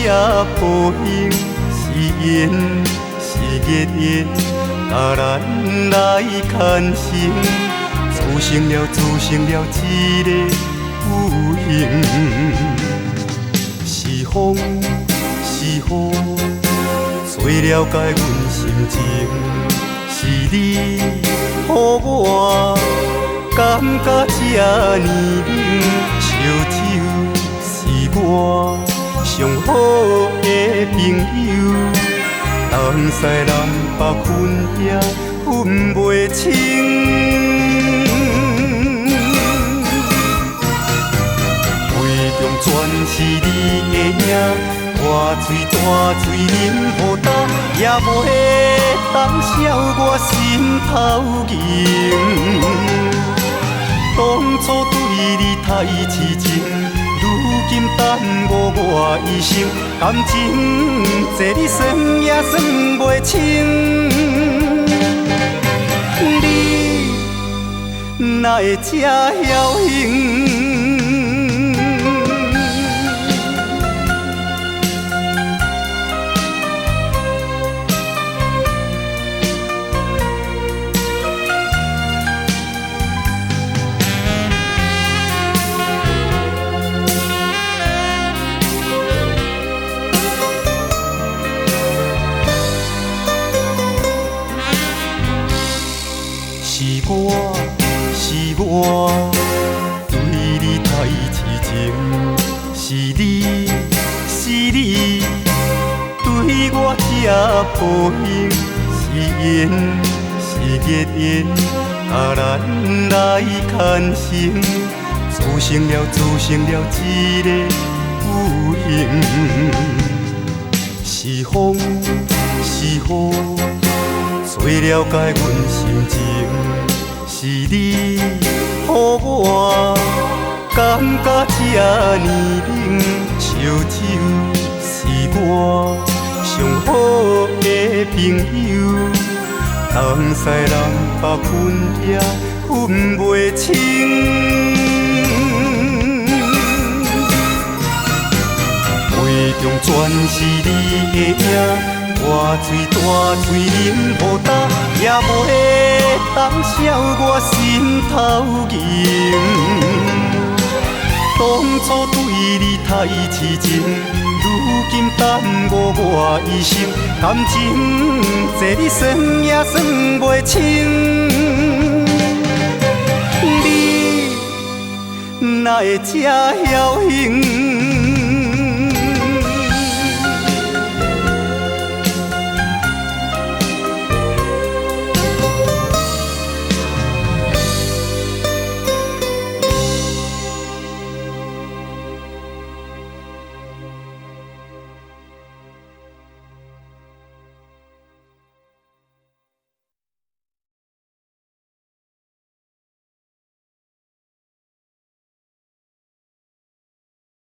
只抱拥，是缘是孽缘，甲咱来牵绳，组成了一个有形。是风是雨，吹了解阮心情，是你予我感觉这呢冷，烧酒是我上好的朋友，东西南北分也分袂清。胃中全是你的影，大嘴忍予干，也袂当消我心头凝。当初对你太痴情，如今耽误我一生，感情这你算也算袂清。你哪会这侥幸？是我对你太痴情，是你对我这抱拥，是缘是孽缘，甲咱来牵绳，组成了一个有形。是风是雨，吹了解阮心情。是你予我感觉这呢冷，烧酒是我上好的朋友，东西南北分也分袂清。胃中全是你的影，大嘴忍予干，也袂当消我心头凝。当初对你太痴情，如今耽误我一生，感情这你算也算袂清。你哪会这侥幸？